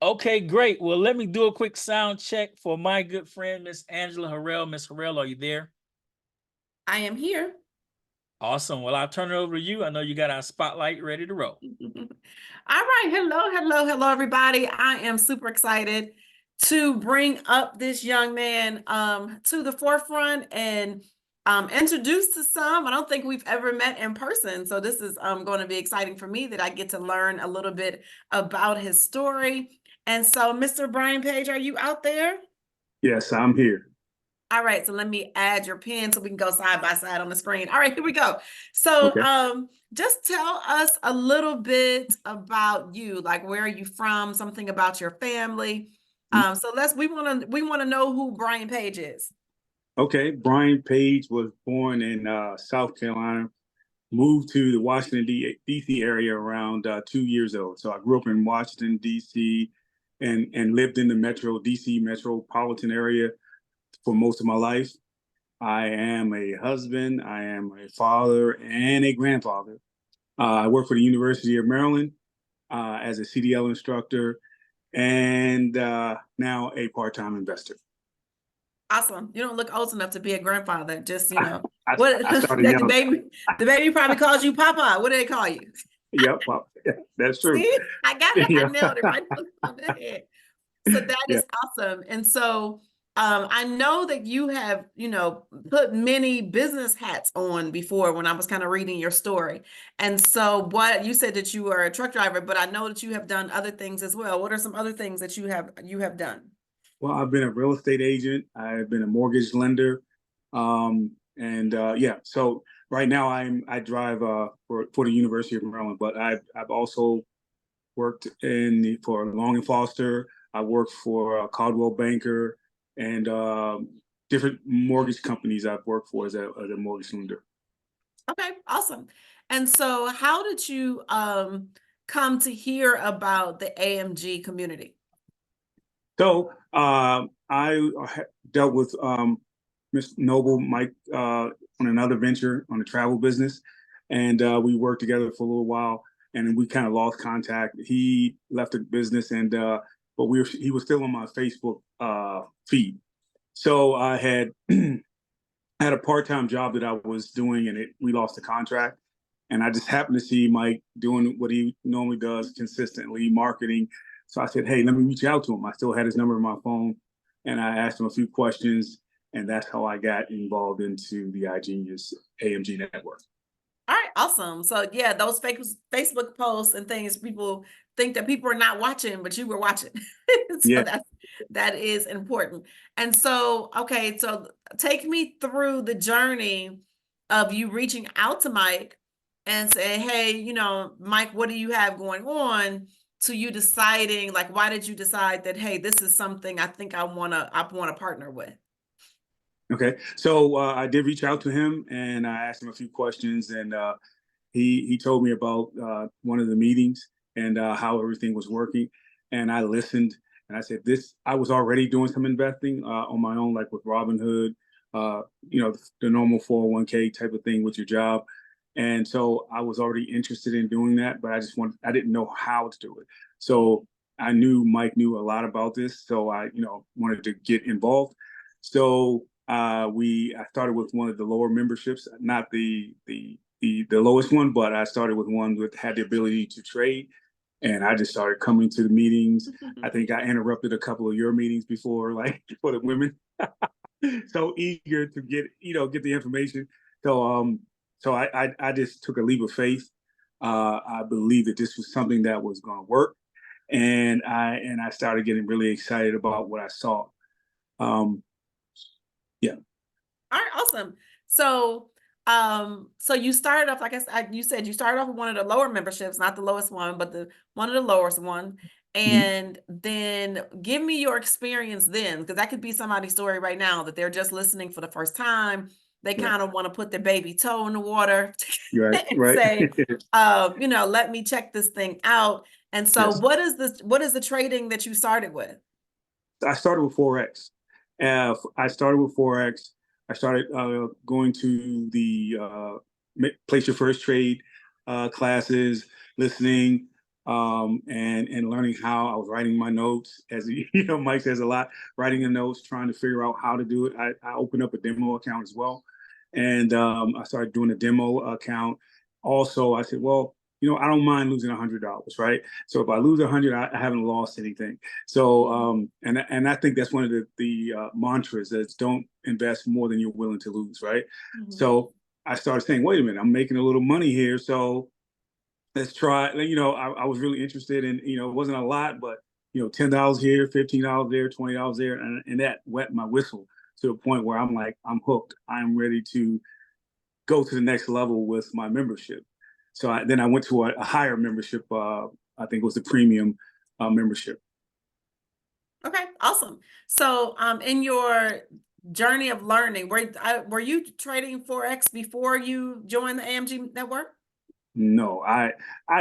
Okay, great. Well, let me do a quick sound check for my good friend, Miss Angela Harrell. Miss Harrell, are you there? I am here. Awesome. Well, I'll turn it over to you. I know you got our spotlight ready to roll. All right. Hello, everybody. I am super excited to bring up this young man to the forefront and introduce to some. I don't think we've ever met in person. So this is going to be exciting for me that I get to learn a little bit about his story. And so, Mr. Bryan Page, are you out there? Yes, I'm here. All right, so let me add your pen so we can go side by side on the screen. All right, here we go. So, Okay. just tell us a little bit about you. Like, where are you from? Something about your family. So we want to know who Bryan Page is. Okay. Bryan Page was born in South Carolina, moved to the Washington, D.C. area around 2 years old. So I grew up in Washington, D.C. and lived in the D.C. metropolitan area for most of my life. I am a husband, I am a father, and a grandfather. I work for the University of Maryland as a CDL instructor and now a part-time investor. Awesome. You don't look old enough to be a grandfather. Just, I started young. The baby probably calls you Papa. What do they call you? Yep, that's true. See, I got it. Yeah. I nailed it right on the head. So that Yeah. is awesome. And so I know that you have, put many business hats on before when I was kind of reading your story. And so what you said that you are a truck driver, but I know that you have done other things as well. What are some other things that you have done? Well, I've been a real estate agent. I've been a mortgage lender. Yeah, so right now I drive for the University of Maryland, but I've also worked for Long and Foster. I worked for Caldwell Banker and different mortgage companies I've worked for as a mortgage lender. Okay, awesome. And so how did you come to hear about the AMG community? So I dealt with Mr. Noble, Mike, on another venture on the travel business, and we worked together for a little while, and then we kind of lost contact. He left the business, and but he was still on my Facebook feed. So I had had a part-time job that I was doing, and we lost the contract. And I just happened to see Mike doing what he normally does consistently, marketing. So I said, hey, let me reach out to him. I still had his number on my phone, and I asked him a few questions, and that's how I got involved into the iGenius AMG network. All right, awesome. So yeah, those Facebook posts and things, people think that people are not watching, but you were watching. So Yeah. that is important. And so, okay, so take me through the journey of you reaching out to Mike and say, hey, Mike, what do you have going on? To you deciding, like, why did you decide that, hey, this is something I think I wanna partner with? Okay, so I did reach out to him and I asked him a few questions, and he told me about one of the meetings and how everything was working, and I listened and I said, this. I was already doing some investing on my own, like with Robinhood, the normal 401k type of thing with your job, and so I was already interested in doing that, but I didn't know how to do it. So I knew Mike knew a lot about this, so I wanted to get involved. So I started with one of the lower memberships, not the lowest one, but I started with one that had the ability to trade, and I just started coming to the meetings. I think I interrupted a couple of your meetings before, like for the women. So eager to get the information. So I just took a leap of faith. I believed that this was something that was going to work, and I started getting really excited about what I saw. Yeah. All right, awesome. So, so you started off, like you said, you started off with one of the lower memberships, not the lowest one, but one of the lowest one. And then give me your experience then, because that could be somebody's story right now that they're just listening for the first time. They kind of want to put their baby toe in the water Right, and right. say, let me check this thing out. And so Yes. what is the trading that you started with? I started with Forex. I started with Forex. I started going to the place your first trade classes, listening, and learning how I was writing my notes. As Mike says a lot, writing the notes, trying to figure out how to do it. I opened up a demo account as well, and I started doing a demo account. Also, I said, well, I don't mind losing $100, right? So if I lose 100, I haven't lost anything. So, and I think that's one of the mantras is don't invest more than you're willing to lose, right? Mhm. So I started saying, wait a minute, I'm making a little money here, so let's try. I was really interested in, it wasn't a lot, but $10 here, $15 there, $20 there, and that wet my whistle to the point where I'm like, I'm hooked. I'm ready to go to the next level with my membership. So then I went to a higher membership. I think it was the premium membership. Okay, awesome. So, in your journey of learning, were you trading Forex before you joined the AMG network? No, I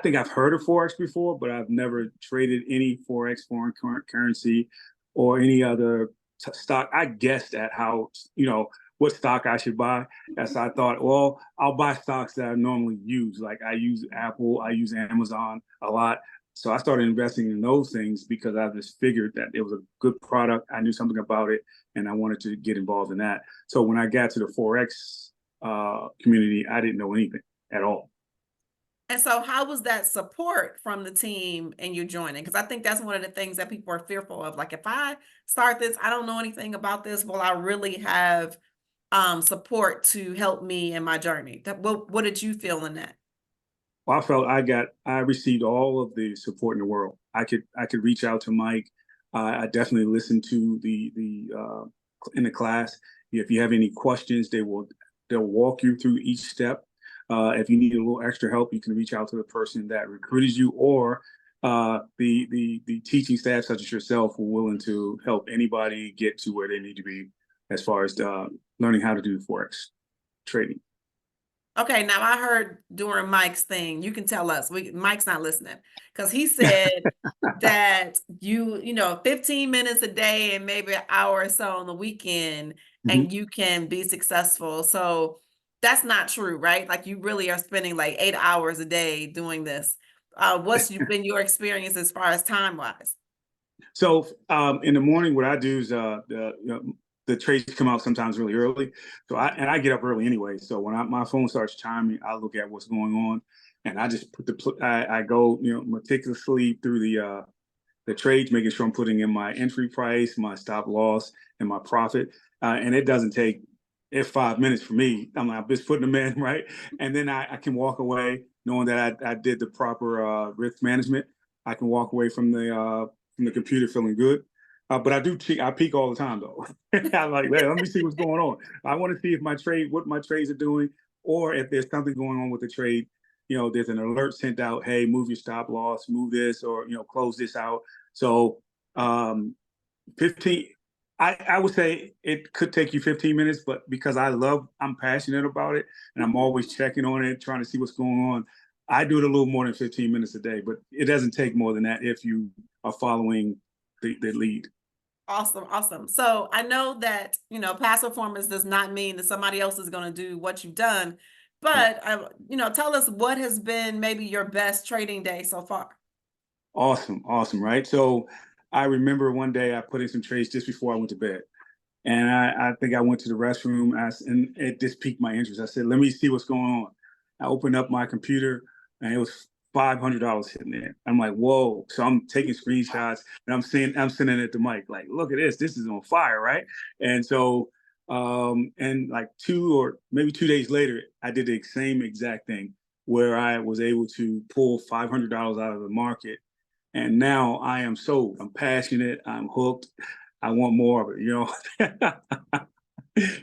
think I've heard of Forex before, but I've never traded any Forex, foreign currency, or any other stock. I guessed at how, what stock I should buy. As I thought, well, I'll buy stocks that I normally use. Like I use Apple, I use Amazon a lot. So I started investing in those things because I just figured that it was a good product. I knew something about it, and I wanted to get involved in that. So when I got to the Forex community, I didn't know anything at all. And so how was that support from the team and you joining? Because I think that's one of the things that people are fearful of. Like, if I start this, I don't know anything about this. Will I really have support to help me in my journey? What did you feel in that? Well, I felt I received all of the support in the world. I could reach out to Mike. I definitely listened to the in the class. If you have any questions, they'll walk you through each step. If you need a little extra help, you can reach out to the person that recruited you, or the teaching staff, such as yourself, who are willing to help anybody get to where they need to be as far as learning how to do Forex trading. Okay, now I heard during Mike's thing, you can tell us, Mike's not listening, because he said that 15 minutes a day and maybe an hour or so on the weekend, and you can be successful. So that's not true, right? Like, you really are spending like 8 hours a day doing this. What's been your experience as far as time wise? So in the morning, what I do is the trades come out sometimes really early. So I get up early anyway. So when my phone starts chiming, I look at what's going on, and I just I go meticulously through the trades, making sure I'm putting in my entry price, my stop loss, and my profit. And it doesn't take 5 minutes for me. I'm just putting them in, right? And then I can walk away knowing that I did the proper risk management. I can walk away from the computer feeling good. But I do cheat. I peek all the time though. I'm like, hey, let me see what's going on. I want to see if what my trades are doing, or if there's something going on with the trade. There's an alert sent out. Hey, move your stop loss, move this, or close this out. So 15. I would say it could take you 15 minutes, but because I'm passionate about it, and I'm always checking on it, trying to see what's going on. I do it a little more than 15 minutes a day, but it doesn't take more than that if you are following the lead. Awesome, awesome. So I know that, past performance does not mean that somebody else is going to do what you've done, but, tell us what has been maybe your best trading day so far. Awesome, awesome, right? So I remember one day I put in some trades just before I went to bed. And I think I went to the restroom, and it just piqued my interest. I said, let me see what's going on. I opened up my computer, and it was $500 sitting there. I'm like, whoa. So I'm taking screenshots, and I'm sending it to Mike, like, look at this. This is on fire, right? And so, and like 2 days later, I did the same exact thing where I was able to pull $500 out of the market. And now I am sold. I'm passionate. I'm hooked. I want more of it.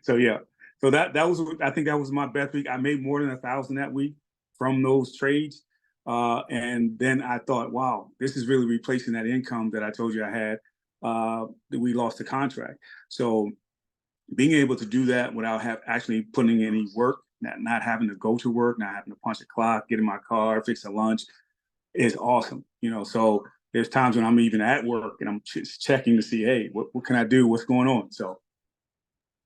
So yeah. So I think that was my best week. I made more than 1,000 that week from those trades. And then I thought, wow, this is really replacing that income that I told you I had. That we lost the contract. So being able to do that without actually putting in any work, not having to go to work, not having to punch a clock, get in my car, fix a lunch, is awesome. So there's times when I'm even at work and I'm just checking to see, hey, what can I do? What's going on? So.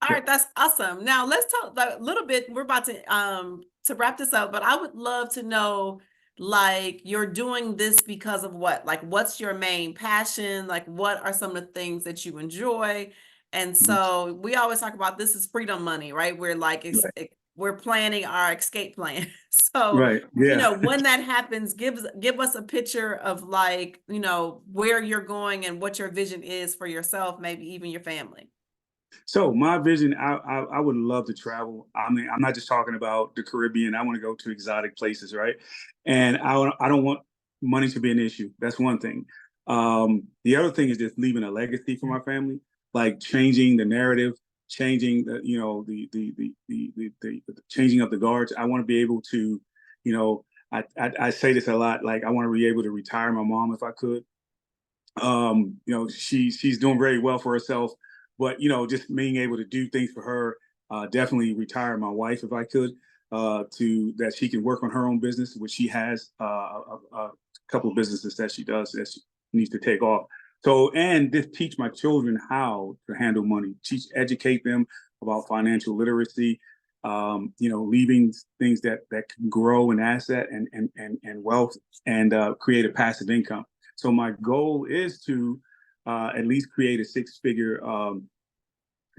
All right, that's awesome. Now let's talk a little bit. We're about to wrap this up, but I would love to know like you're doing this because of what? Like, what's your main passion? Like, what are some of the things that you enjoy? And Mhm. so we always talk about this is freedom money, right? We're like, Right. we're planning our escape plan. So, Right. Yeah. when that happens, give us a picture of like, where you're going and what your vision is for yourself, maybe even your family. So my vision, I would love to travel. I mean, I'm not just talking about the Caribbean. I want to go to exotic places, right? And I don't want money to be an issue. That's one thing. The other thing is just leaving a legacy for my family, like changing the narrative, changing the the changing of the guards. I want to be able to, you know, I say this a lot. Like I want to be able to retire my mom if I could. She's doing very well for herself, but just being able to do things for her, definitely retire my wife if I could, to that she can work on her own business, which she has a couple of businesses that she does that she needs to take off. So, and just teach my children how to handle money, educate them about financial literacy, leaving things that can grow an asset and wealth and create a passive income. So my goal is to at least create a six-figure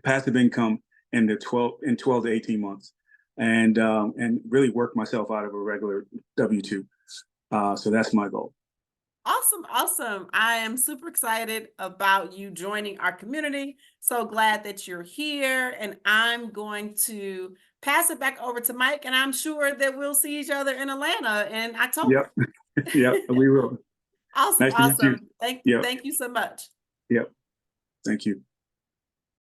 passive income in the 12 to 18 months, and really work myself out of a regular W-2. So that's my goal. Awesome, awesome. I am super excited about you joining our community. So glad that you're here. And I'm going to pass it back over to Mike, and I'm sure that we'll see each other in Atlanta in October. Yep. Yep. We will. Awesome, Nice to meet you. awesome. Thank Yep. thank you so much. Yep. Thank you.